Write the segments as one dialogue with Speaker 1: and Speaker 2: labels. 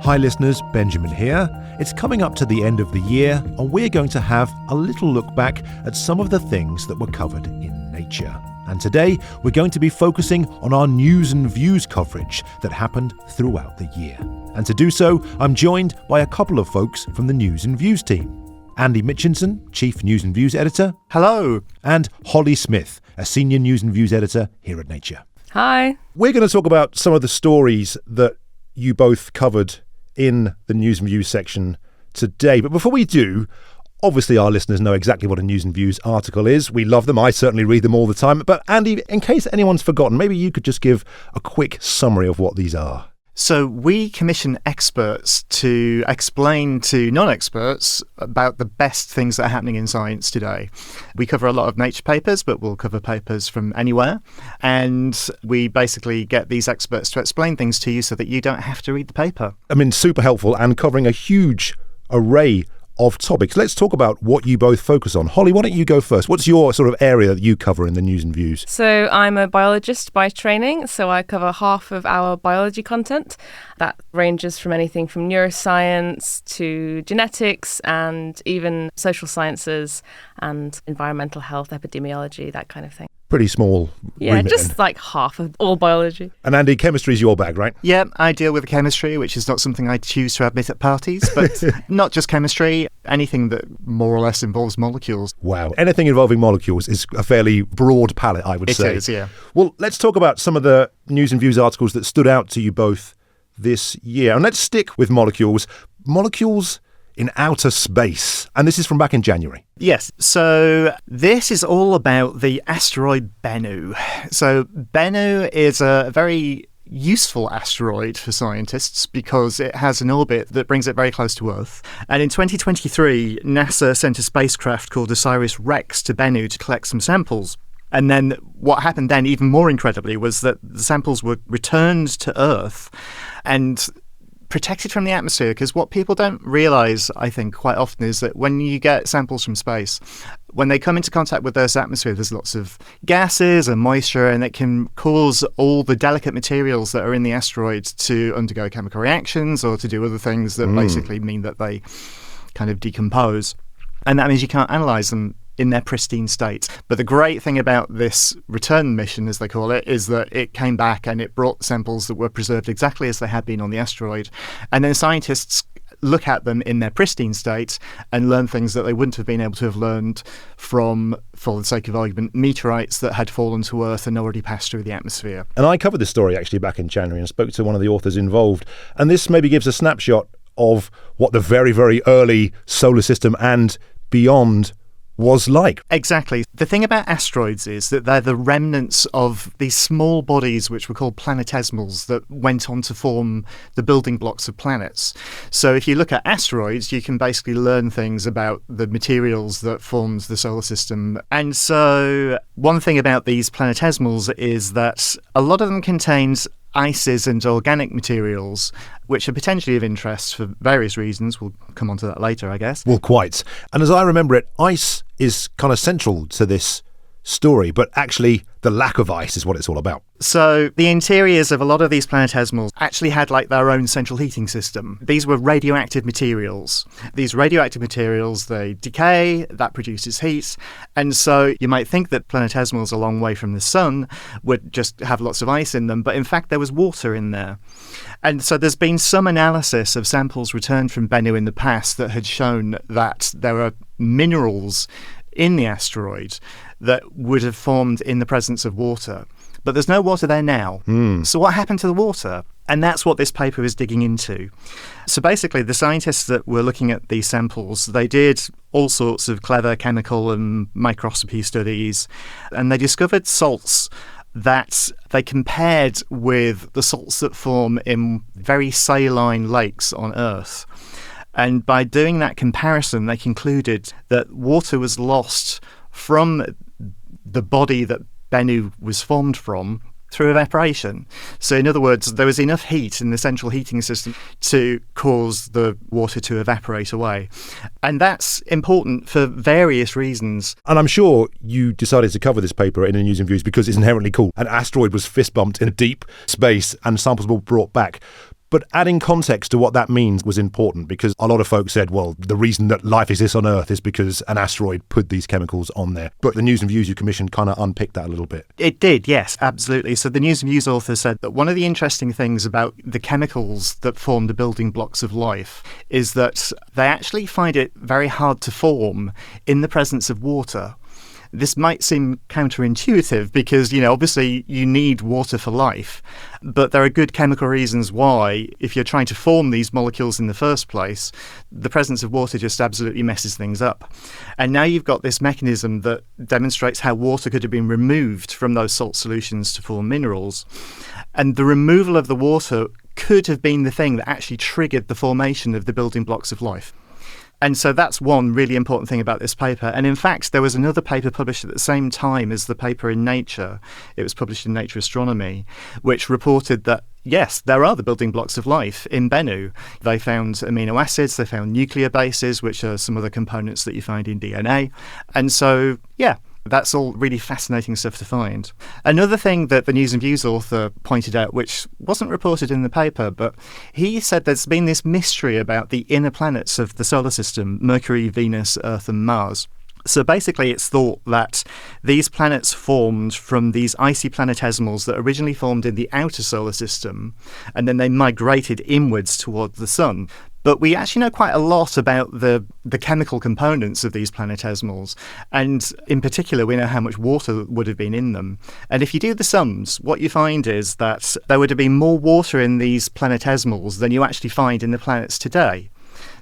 Speaker 1: Hi listeners, Benjamin here. It's coming up to the end of the year and we're going to have a little look back at some of the things that were covered in nature. And today we're going to be focusing on our news and views coverage that happened throughout the year. And to do so, I'm joined by a couple of folks from the news and views team. Andy Mitchinson, Chief News and Views Editor.
Speaker 2: Hello.
Speaker 1: And Holly Smith, a Senior News and Views Editor here at Nature.
Speaker 3: Hi.
Speaker 1: We're going to talk about some of the stories that you both covered in the News and Views section today. But before we do, obviously our listeners know exactly what a News and Views article is. We love them. I certainly read them all the time. But Andy, in case anyone's forgotten, maybe you could just give a quick summary of what these are.
Speaker 2: So we commission experts to explain to non-experts about the best things that are happening in science today. We cover a lot of nature papers, but we'll cover papers from anywhere. And we basically get these experts to explain things to you so that you don't have to read the paper.
Speaker 1: I mean, super helpful and covering a huge array of topics. Let's talk about what you both focus on. Holly, why don't you go first? What's your sort of area that you cover in the News and Views?
Speaker 3: So I'm a biologist by training, so I cover half of our biology content. That ranges from anything from neuroscience to genetics and even social sciences and environmental health, epidemiology, that kind of thing.
Speaker 1: Pretty small remit,
Speaker 3: just
Speaker 1: then.
Speaker 3: like half of all biology.
Speaker 1: And Andy, chemistry's your bag, right?
Speaker 2: Yeah, I deal with chemistry, which is not something I choose to admit at parties, but not just chemistry, anything that more or less involves molecules.
Speaker 1: Wow. Anything involving molecules is a fairly broad palette, I would say.
Speaker 2: It is, yeah.
Speaker 1: Well, let's talk about some of the News and Views articles that stood out to you both this year. And let's stick with molecules. Molecules in outer space. And this is from back in January.
Speaker 2: Yes. So this is all about the asteroid Bennu. So Bennu is a very useful asteroid for scientists because it has an orbit that brings it very close to Earth. And in 2023, NASA sent a spacecraft called OSIRIS-REx to Bennu to collect some samples. And then what happened then, even more incredibly, was that the samples were returned to Earth and protected from the atmosphere, because what people don't realise, I think, quite often is that when you get samples from space, when they come into contact with Earth's atmosphere, there's lots of gases and moisture, and it can cause all the delicate materials that are in the asteroid to undergo chemical reactions or to do other things that basically mean that they kind of decompose. And that means you can't analyse them in their pristine state. But the great thing about this return mission, as they call it, is that it came back and it brought samples that were preserved exactly as they had been on the asteroid. And then scientists look at them in their pristine state and learn things that they wouldn't have been able to have learned from, for the sake of argument, meteorites that had fallen to Earth and already passed through the atmosphere.
Speaker 1: And I covered this story actually back in January and spoke to one of the authors involved. And this maybe gives a snapshot of what the very, very early solar system and beyond was like.
Speaker 2: Exactly. The thing about asteroids is that they're the remnants of these small bodies which were called planetesimals that went on to form the building blocks of planets. So if you look at asteroids, you can basically learn things about the materials that forms the solar system. And so one thing about these planetesimals is that a lot of them contains ices and organic materials, which are potentially of interest for various reasons. We'll come on to that later, I guess.
Speaker 1: Well, quite. And as I remember it, ice is kind of central to this story, but actually the lack of ice is what it's all about.
Speaker 2: So the interiors of a lot of these planetesimals actually had like their own central heating system. These were radioactive materials. These radioactive materials, they decay, that produces heat. And so you might think that planetesimals a long way from the sun would just have lots of ice in them, but in fact there was water in there. And so there's been some analysis of samples returned from Bennu in the past that had shown that there are minerals in the asteroid that would have formed in the presence of water. But there's no water there now. So what happened to the water? And that's what this paper is digging into. So basically, the scientists that were looking at these samples, they did all sorts of clever chemical and microscopy studies, and they discovered salts that they compared with the salts that form in very saline lakes on Earth. And by doing that comparison, they concluded that water was lost from the body that Bennu was formed from through evaporation. So in other words, there was enough heat in the central heating system to cause the water to evaporate away. And that's important for various reasons.
Speaker 1: And I'm sure you decided to cover this paper in the News and Views because it's inherently cool. An asteroid was fist bumped in a deep space and samples were brought back. But adding context to what that means was important, because a lot of folks said, well, the reason that life exists on Earth is because an asteroid put these chemicals on there. But the News and Views you commissioned kind of unpicked that a little bit.
Speaker 2: It did, yes, absolutely. So the News and Views author said that one of the interesting things about the chemicals that form the building blocks of life is that they actually find it very hard to form in the presence of water. This might seem counterintuitive because, obviously you need water for life, but there are good chemical reasons why, if you're trying to form these molecules in the first place, the presence of water just absolutely messes things up. And now you've got this mechanism that demonstrates how water could have been removed from those salt solutions to form minerals. And the removal of the water could have been the thing that actually triggered the formation of the building blocks of life. And so that's one really important thing about this paper. And in fact, there was another paper published at the same time as the paper in Nature. It was published in Nature Astronomy, which reported that, yes, there are the building blocks of life in Bennu. They found amino acids, they found nuclear bases, which are some of the components that you find in DNA. And so, yeah, that's all really fascinating stuff to find. Another thing that the News and Views author pointed out, which wasn't reported in the paper, but he said there's been this mystery about the inner planets of the solar system, Mercury, Venus, Earth and Mars. So basically it's thought that these planets formed from these icy planetesimals that originally formed in the outer solar system, and then they migrated inwards towards the sun. But we actually know quite a lot about the chemical components of these planetesimals. And in particular, we know how much water would have been in them. And if you do the sums, what you find is that there would have been more water in these planetesimals than you actually find in the planets today.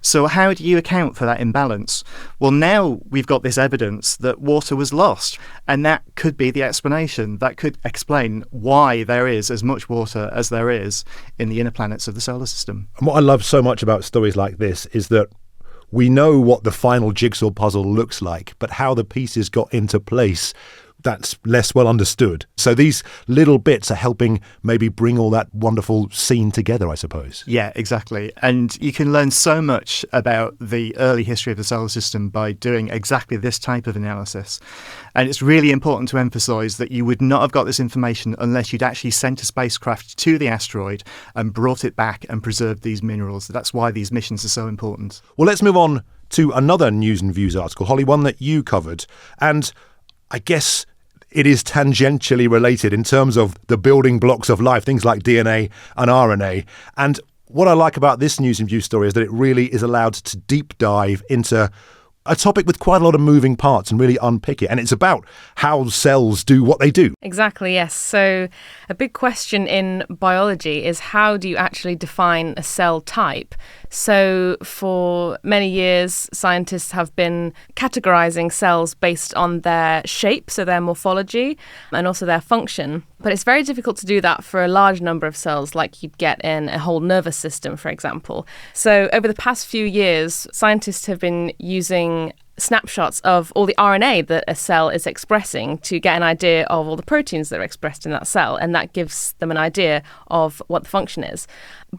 Speaker 2: So how do you account for that imbalance? Well, now we've got this evidence that water was lost, and that could be the explanation. That could explain why there is as much water as there is in the inner planets of the solar system.
Speaker 1: And what I love so much about stories like this is that we know what the final jigsaw puzzle looks like, but how the pieces got into place, that's less well understood. So these little bits are helping maybe bring all that wonderful scene together, I suppose.
Speaker 2: Yeah, exactly. And you can learn so much about the early history of the solar system by doing exactly this type of analysis. And it's really important to emphasise that you would not have got this information unless you'd actually sent a spacecraft to the asteroid and brought it back and preserved these minerals. That's why these missions are so important.
Speaker 1: Well, let's move on to another News and Views article, Holly, one that you covered. And I guess it is tangentially related in terms of the building blocks of life, things like DNA and RNA. And what I like about this News and Views story is that it really is allowed to deep dive into a topic with quite a lot of moving parts and really unpick it. And it's about how cells do what they do.
Speaker 3: Exactly, yes. So a big question in biology is how do you actually define a cell type? So for many years, scientists have been categorizing cells based on their shape, so their morphology, and also their function. But it's very difficult to do that for a large number of cells, like you'd get in a whole nervous system, for example. So over the past few years, scientists have been using snapshots of all the RNA that a cell is expressing to get an idea of all the proteins that are expressed in that cell, and that gives them an idea of what the function is.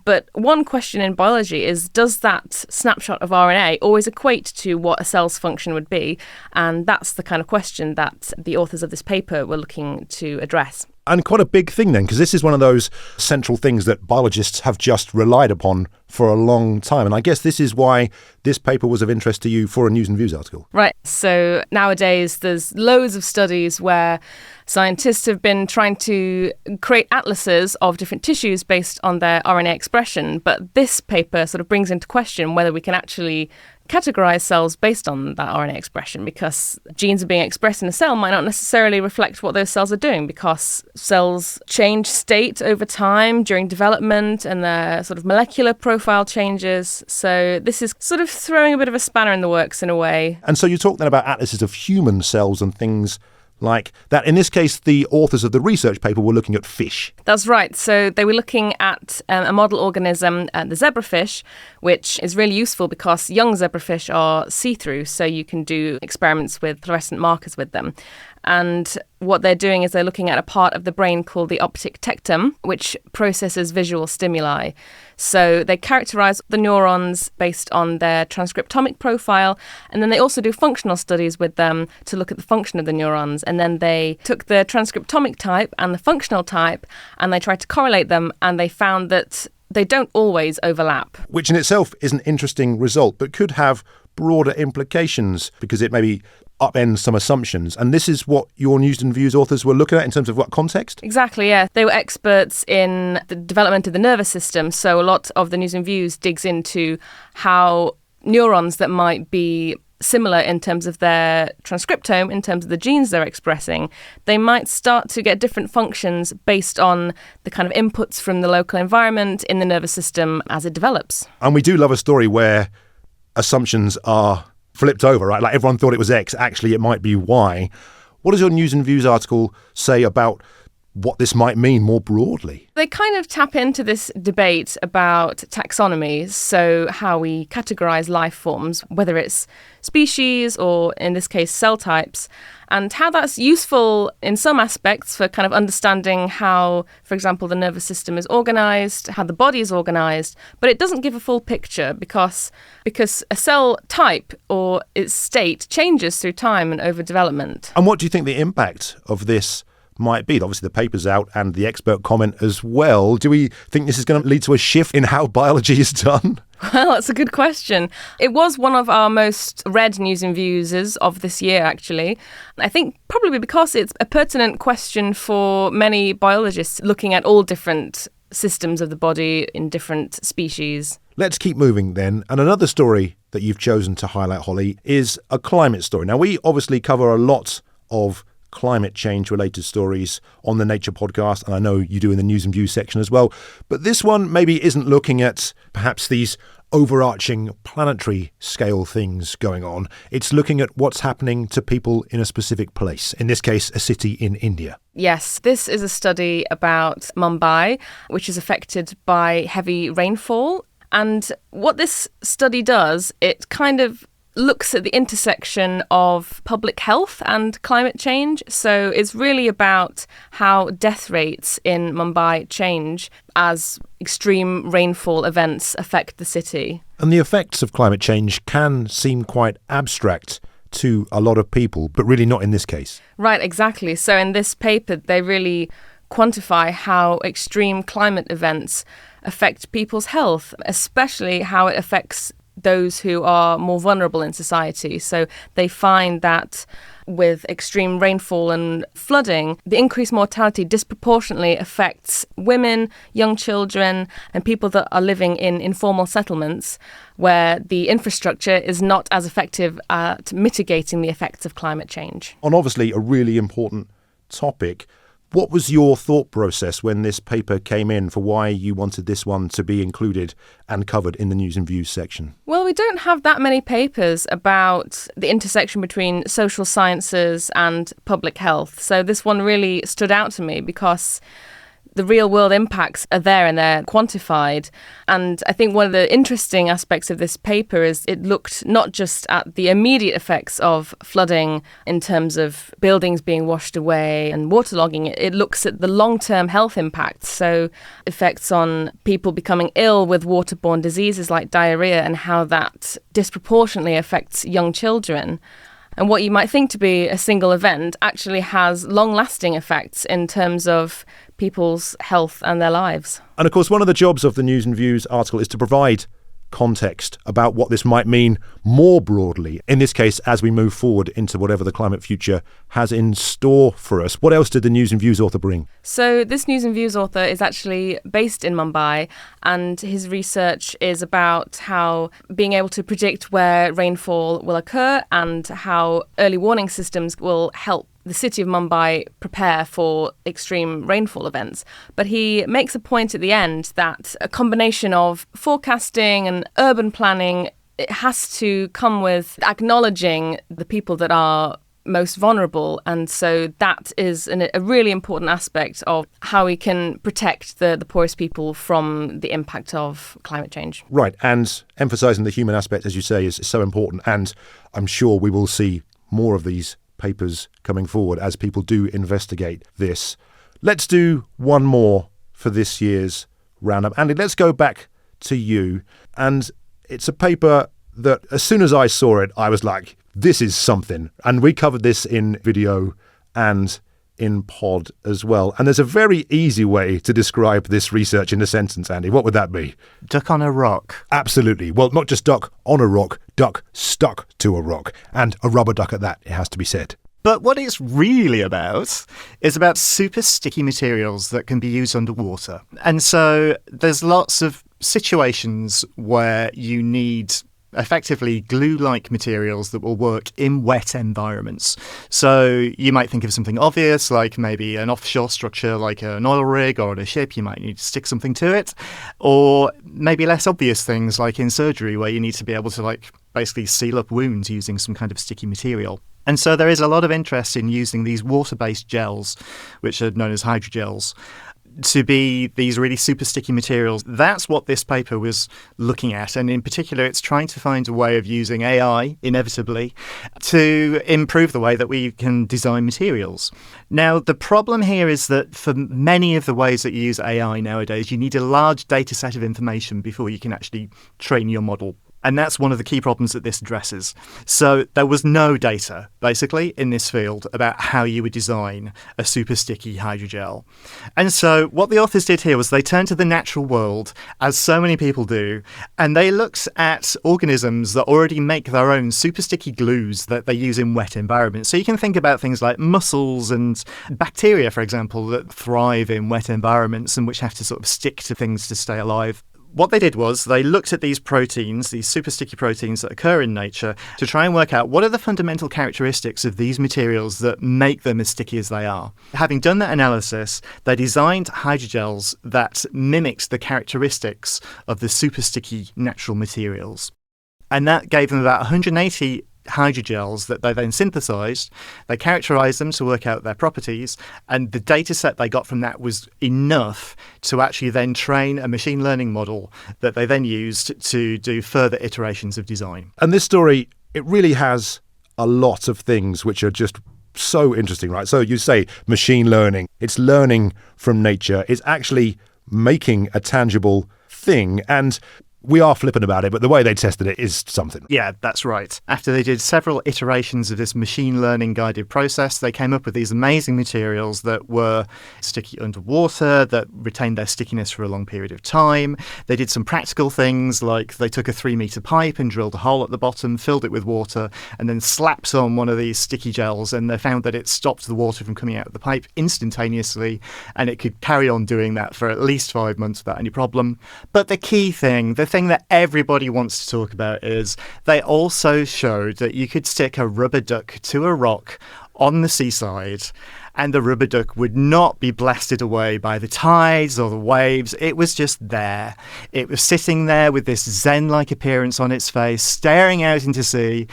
Speaker 3: But one question in biology is, does that snapshot of RNA always equate to what a cell's function would be? And that's the kind of question that the authors of this paper were looking to address.
Speaker 1: And quite a big thing then, because this is one of those central things that biologists have just relied upon for a long time. And I guess this is why this paper was of interest to you for a News and Views article.
Speaker 3: Right. So nowadays there's loads of studies where scientists have been trying to create atlases of different tissues based on their RNA expression. But this paper sort of brings into question whether we can actually categorize cells based on that RNA expression, because genes are being expressed in a cell might not necessarily reflect what those cells are doing, because cells change state over time during development and their sort of molecular profile changes. So this is sort of throwing a bit of a spanner in the works in a way.
Speaker 1: And so you talk then about atlases of human cells and things like that. In this case, the authors of the research paper were looking at fish.
Speaker 3: That's right. So they were looking at a model organism, the zebrafish, which is really useful because young zebrafish are see-through, so you can do experiments with fluorescent markers with them. And what they're doing is they're looking at a part of the brain called the optic tectum, which processes visual stimuli. So they characterize the neurons based on their transcriptomic profile, and then they also do functional studies with them to look at the function of the neurons. And then they took the transcriptomic type and the functional type, and they tried to correlate them, and they found that they don't always overlap.
Speaker 1: Which in itself is an interesting result, but could have broader implications because it maybe upends some assumptions. And this is what your News and Views authors were looking at in terms of what context?
Speaker 3: Exactly, yeah. They were experts in the development of the nervous system. So a lot of the News and Views digs into how neurons that might be similar in terms of their transcriptome, in terms of the genes they're expressing, they might start to get different functions based on the kind of inputs from the local environment in the nervous system as it develops.
Speaker 1: And we do love a story where assumptions are flipped over, right? Like everyone thought it was X, actually it might be Y. What does your News and Views article say about what this might mean more broadly?
Speaker 3: They kind of tap into this debate about taxonomy, so how we categorize life forms, whether it's species or, in this case, cell types, and how that's useful in some aspects for kind of understanding how, for example, the nervous system is organized, how the body is organized, but it doesn't give a full picture because a cell type or its state changes through time and over development.
Speaker 1: And what do you think the impact of this might be? Obviously, the paper's out and the expert comment as well. Do we think this is going to lead to a shift in how biology is done?
Speaker 3: Well, that's a good question. It was one of our most read News and Views of this year, actually. I think probably because it's a pertinent question for many biologists looking at all different systems of the body in different species.
Speaker 1: Let's keep moving then. And another story that you've chosen to highlight, Holly, is a climate story. Now, we obviously cover a lot of climate change related stories on the Nature podcast, and I know you do in the News and Views section as well. But this one maybe isn't looking at perhaps these overarching planetary scale things going on. It's looking at what's happening to people in a specific place, in this case, a city in India.
Speaker 3: Yes, this is a study about Mumbai, which is affected by heavy rainfall. And what this study does, it kind of looks at the intersection of public health and climate change. So it's really about how death rates in Mumbai change as extreme rainfall events affect the city.
Speaker 1: And the effects of climate change can seem quite abstract to a lot of people, but really not in this case.
Speaker 3: Right, exactly. So in this paper, they really quantify how extreme climate events affect people's health, especially how it affects those who are more vulnerable in society. So they find that with extreme rainfall and flooding, the increased mortality disproportionately affects women, young children, and people that are living in informal settlements where the infrastructure is not as effective at mitigating the effects of climate change.
Speaker 1: On obviously a really important topic, what was your thought process when this paper came in for why you wanted this one to be included and covered in the News and Views section?
Speaker 3: Well, we don't have that many papers about the intersection between social sciences and public health. So this one really stood out to me because the real world impacts are there and they're quantified. And I think one of the interesting aspects of this paper is it looked not just at the immediate effects of flooding in terms of buildings being washed away and waterlogging. It looks at the long-term health impacts. So effects on people becoming ill with waterborne diseases like diarrhea and how that disproportionately affects young children. And what you might think to be a single event actually has long-lasting effects in terms of people's health and their lives.
Speaker 1: And of course, one of the jobs of the News and Views article is to provide context about what this might mean more broadly, in this case, as we move forward into whatever the climate future has in store for us. What else did the News and Views author bring?
Speaker 3: So this News and Views author is actually based in Mumbai, and his research is about how being able to predict where rainfall will occur and how early warning systems will help the city of Mumbai prepare for extreme rainfall events. But he makes a point at the end that a combination of forecasting and urban planning, it has to come with acknowledging the people that are most vulnerable. And so that is a really important aspect of how we can protect the poorest people from the impact of climate change.
Speaker 1: Right. And emphasising the human aspect, as you say, is so important. And I'm sure we will see more of these papers coming forward as people do investigate this. Let's do one more for this year's roundup. Andy, let's go back to you. And it's a paper that as soon as I saw it, I was like, this is something. And we covered this in video and in pod as well. And there's a very easy way to describe this research in a sentence, Andy. What would that be?
Speaker 2: Duck on a rock.
Speaker 1: Absolutely. Well, not just duck on a rock, duck stuck to a rock. And a rubber duck at that, it has to be said.
Speaker 2: But what it's really about is about super sticky materials that can be used underwater. And so there's lots of situations where you need effectively glue-like materials that will work in wet environments. So you might think of something obvious, like maybe an offshore structure like an oil rig or on a ship. You might need to stick something to it. Or maybe less obvious things like in surgery, where you need to be able to basically seal up wounds using some kind of sticky material. And so there is a lot of interest in using these water-based gels, which are known as hydrogels, to be these really super sticky materials. That's what this paper was looking at. And in particular, it's trying to find a way of using AI, inevitably, to improve the way that we can design materials. Now, the problem here is that for many of the ways that you use AI nowadays, you need a large data set of information before you can actually train your model. And that's one of the key problems that this addresses. So there was no data, basically, in this field about how you would design a super sticky hydrogel. And so what the authors did here was they turned to the natural world, as so many people do, and they looked at organisms that already make their own super sticky glues that they use in wet environments. So you can think about things like mussels and bacteria, for example, that thrive in wet environments and which have to sort of stick to things to stay alive. What they did was they looked at these proteins, these super sticky proteins that occur in nature, to try and work out what are the fundamental characteristics of these materials that make them as sticky as they are. Having done that analysis, they designed hydrogels that mimicked the characteristics of the super sticky natural materials. And that gave them about 180 hydrogels that they then synthesized. They characterized them to work out their properties, and the data set they got from that was enough to actually then train a machine learning model that they then used to do further iterations of design.
Speaker 1: And this story, it really has a lot of things which are just so interesting, right? So you say machine learning, it's learning from nature, it's actually making a tangible thing, and we are flippant about it, but the way they tested it is something.
Speaker 2: Yeah, that's right. After they did several iterations of this machine learning guided process, they came up with these amazing materials that were sticky underwater, that retained their stickiness for a long period of time. They did some practical things, like they took a 3-meter pipe and drilled a hole at the bottom, filled it with water, and then slapped on one of these sticky gels, and they found that it stopped the water from coming out of the pipe instantaneously, and it could carry on doing that for at least 5 months without any problem. But the key thing, the thing that everybody wants to talk about, is they also showed that you could stick a rubber duck to a rock on the seaside and the rubber duck would not be blasted away by the tides or the waves. It was just there. It was sitting there with this zen-like appearance on its face, staring out into sea,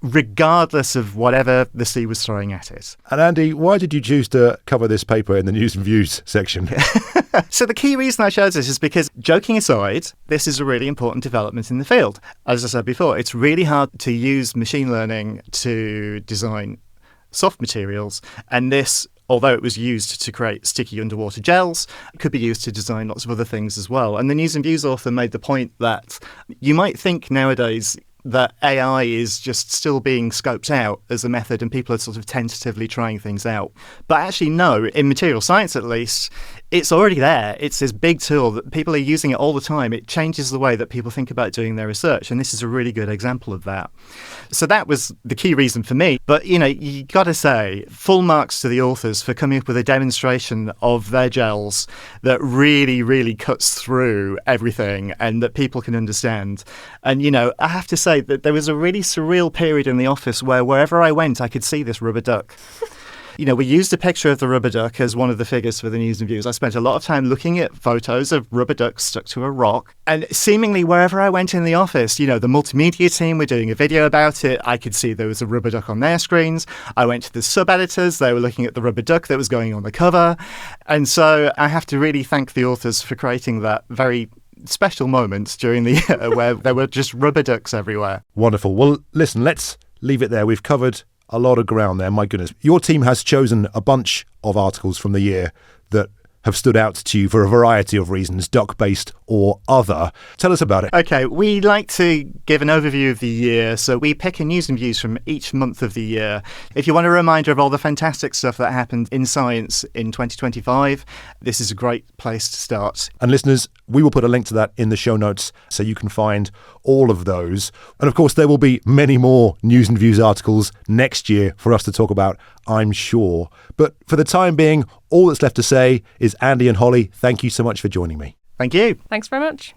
Speaker 2: regardless of whatever the sea was throwing at it.
Speaker 1: And Andy, why did you choose to cover this paper in the news and views section?
Speaker 2: So the key reason I chose this is because, joking aside, this is a really important development in the field. As I said before, it's really hard to use machine learning to design soft materials, and this, although it was used to create sticky underwater gels, could be used to design lots of other things as well. And the news and views author made the point that you might think nowadays that AI is just still being scoped out as a method and people are sort of tentatively trying things out. But actually, no, in material science at least, it's already there. It's this big tool that people are using it all the time. It changes the way that people think about doing their research, and this is a really good example of that. So that was the key reason for me. But, you know, you got to say, full marks to the authors for coming up with a demonstration of their gels that really, really cuts through everything and that people can understand. And, you know, I have to say that there was a really surreal period in the office where wherever I went, I could see this rubber duck. You know, we used a picture of the rubber duck as one of the figures for the news and views. I spent a lot of time looking at photos of rubber ducks stuck to a rock. And seemingly wherever I went in the office, you know, the multimedia team were doing a video about it. I could see there was a rubber duck on their screens. I went to the sub-editors. They were looking at the rubber duck that was going on the cover. And so I have to really thank the authors for creating that very special moment during the year where there were just rubber ducks everywhere.
Speaker 1: Wonderful. Well, listen, let's leave it there. We've covered a lot of ground there. My goodness. Your team has chosen a bunch of articles from the year that have stood out to you for a variety of reasons, doc-based or other. Tell us about it.
Speaker 2: Okay, we like to give an overview of the year, so we pick a news and views from each month of the year. If you want a reminder of all the fantastic stuff that happened in science in 2025, this is a great place to start.
Speaker 1: And listeners, we will put a link to that in the show notes so you can find all of those. And of course, there will be many more news and views articles next year for us to talk about, I'm sure. But for the time being, all that's left to say is Andy and Holly, thank you so much for joining me.
Speaker 2: Thank you.
Speaker 3: Thanks very much.